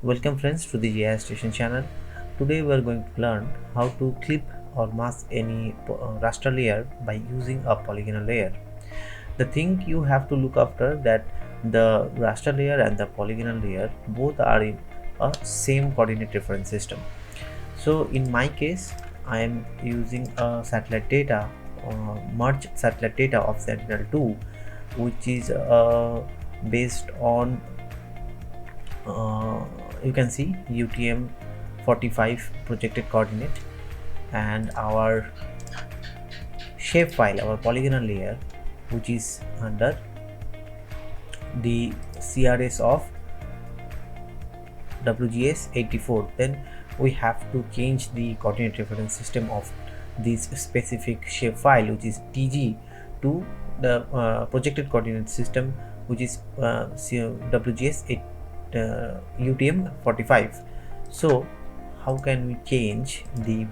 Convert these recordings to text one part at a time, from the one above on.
Welcome friends to the GI Station channel. Today we are going to learn how to clip or mask any raster layer by using a polygonal layer. The thing you have to look after that the raster layer and the polygonal layer both are in a same coordinate reference system. So in my case I am using a satellite data merge satellite data of Sentinel-2 which is based on you can see UTM 45 projected coordinate, and our shapefile, our polygonal layer, which is under the CRS of WGS 84. Then we have to change the coordinate reference system of this specific shapefile, which is TG, to the projected coordinate system, which is WGS 8 UTM 45. So how can we change the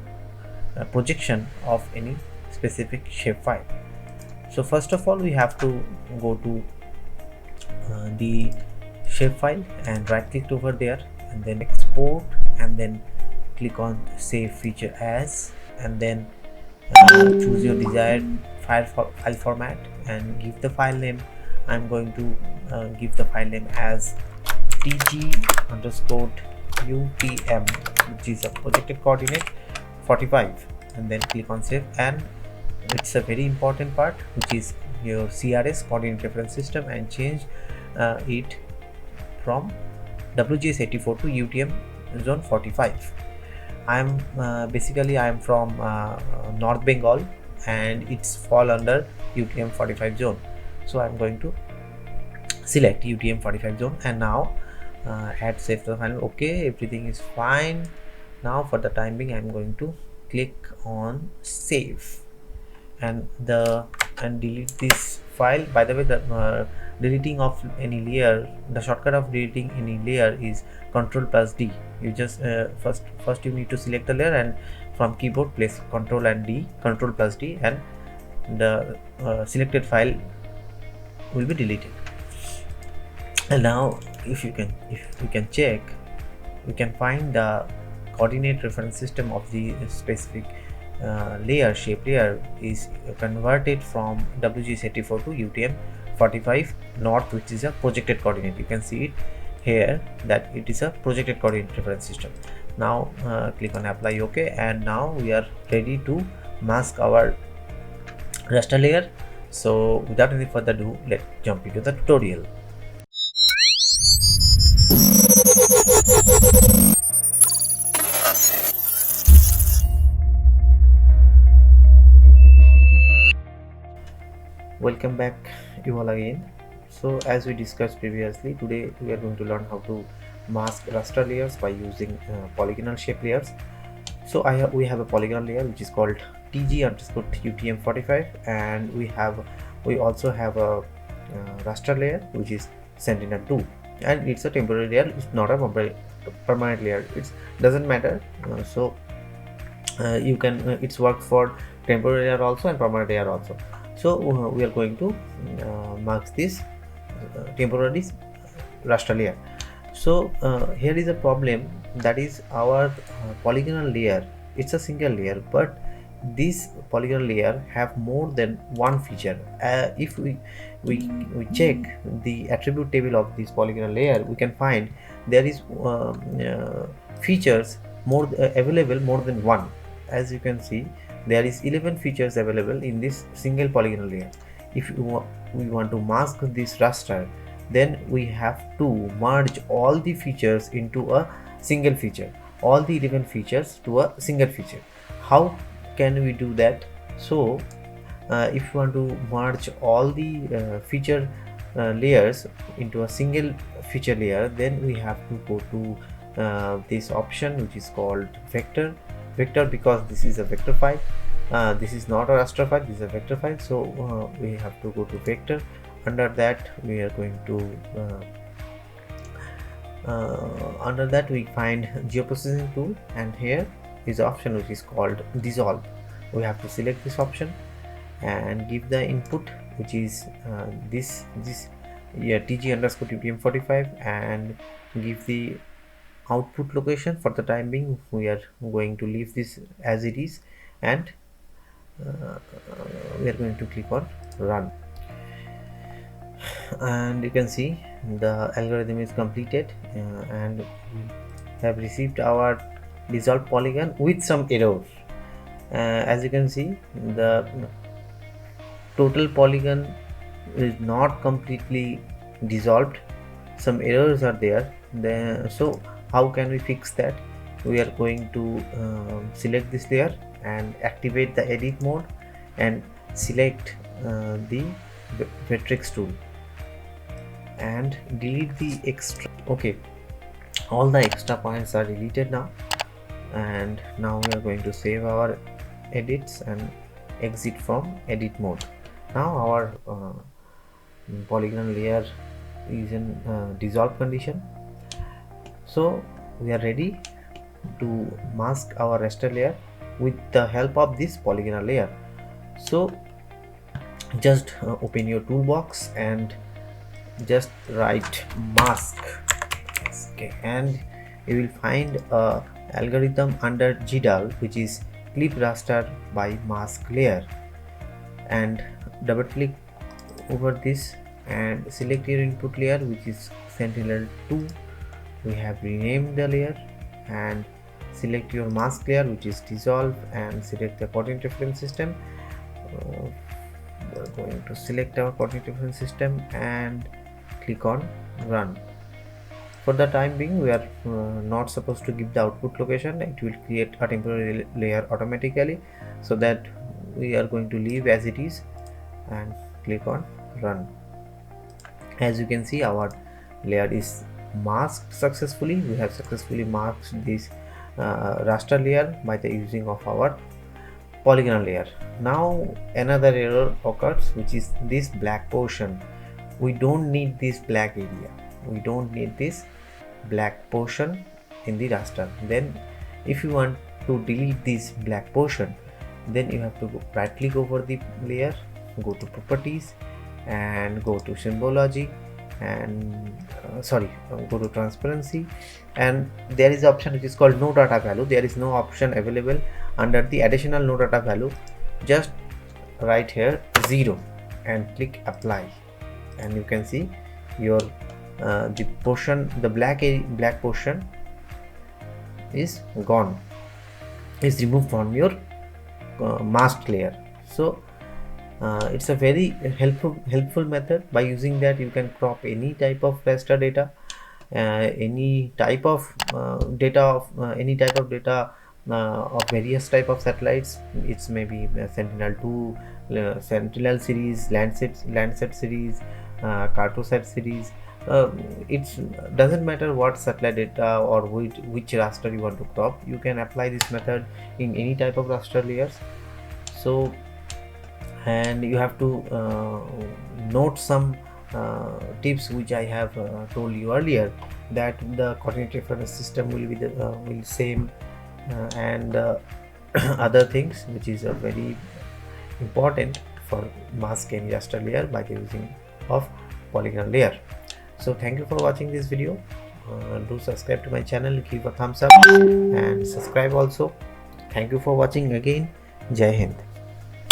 projection of any specific shapefile? So first of all we have to go to the shapefile and right click over there and then export, and then click on save feature as, and then choose your desired file format and give the file name. I'm going to give the file name as tg underscore utm, which is a projected coordinate 45, and then click on save. And it's a very important part, which is your CRS coordinate reference system, and change it from WGS 84 to UTM zone 45. I'm basically I am from North Bengal and it's fall under UTM 45 zone, so I'm going to select UTM 45 zone, and now add save to the file. Okay, everything is fine. Now for the time being I'm going to click on save and delete this file. By the way, the deleting of any layer, the shortcut of deleting any layer is Ctrl plus D. You just first you need to select the layer, and from keyboard place Ctrl and D, Ctrl plus D, and the selected file will be deleted. And now if you can check, we can find the coordinate reference system of the specific layer, shape layer, is converted from WGS 84 to UTM 45 north, which is a projected coordinate. You can see it here that it is a projected coordinate reference system. Now click on apply OK, and now we are ready to mask our raster layer. So without any further ado, let's jump into the tutorial. Welcome back you all again. So as we discussed previously, today we are going to learn how to mask raster layers by using polygonal shape layers. So we have a polygonal layer which is called TG underscore UTM 45, and we also have a raster layer which is Sentinel-2, and it's a temporary layer. It's not a permanent layer. It doesn't matter. You can it's work for temporary layer also and permanent layer also. So we are going to mask this temporary raster layer. So here is a problem, that is our polygonal layer. It's a single layer, but this polygonal layer have more than one feature. If we check the attribute table of this polygonal layer, we can find there is features more available more than one. As you can see, there is 11 features available in this single polygonal layer. If we want to mask this raster, then we have to merge all the features into a single feature, all the 11 features to a single feature. How can we do that? So if you want to merge all the feature layers into a single feature layer, then we have to go to this option which is called vector, because this is a vector file. This is not a raster file, this is a vector file. So we have to go to vector. Under that we are going to under that we find geoprocessing tool, and here is the option which is called dissolve. We have to select this option and give the input, which is this TG underscore UTM 45, and give the output location. For the time being, we are going to leave this as it is, and we are going to click on run, and you can see the algorithm is completed, and we have received our dissolved polygon with some errors. As you can see, the total polygon is not completely dissolved, some errors are there. So how can we fix that? We are going to select this layer and activate the edit mode and select the Vectrex tool and delete the extra. Okay, all the extra points are deleted now, and now we are going to save our edits and exit from edit mode. Now our polygon layer is in dissolve condition, so we are ready to mask our raster layer with the help of this polygonal layer. So just open your toolbox and just write mask. Okay, and you will find a algorithm under GDAL, which is clip raster by mask layer, and double click over this and select your input layer, which is Sentinel-2. We have renamed the layer, and select your mask layer, which is dissolve, and select the coordinate reference system. We're going to select our coordinate reference system and click on run. For the time being, we are not supposed to give the output location. It will create a temporary layer automatically, so that we are going to leave as it is and click on run. As you can see, our layer is masked successfully. We have successfully masked this raster layer by the using of our polygonal layer. Now another error occurs, which is this black portion. We don't need this black area. We don't need this black portion in the raster. Then if you want to delete this black portion, then you have to right click over the layer, go to properties and go to symbology, and go to transparency, and there is an option which is called no data value. There is no option available under the additional no data value. Just right here 0 and click apply, and you can see your the portion, the black portion is gone, is removed from your masked layer. So it's a very helpful method. By using that, you can crop any type of raster data, any type of data of various type of satellites. It's maybe Sentinel-2, Sentinel series, Landsat series, Cartosat series. It doesn't matter what satellite data or which raster you want to crop. You can apply this method in any type of raster layers. So, and you have to note some tips which I have told you earlier, that the coordinate reference system will be will same, and other things which is very important for mask any raster layer by the using of polygon layer. So thank you for watching this video. Do subscribe to my channel, give a thumbs up and subscribe also. Thank you for watching again. Jai Hind.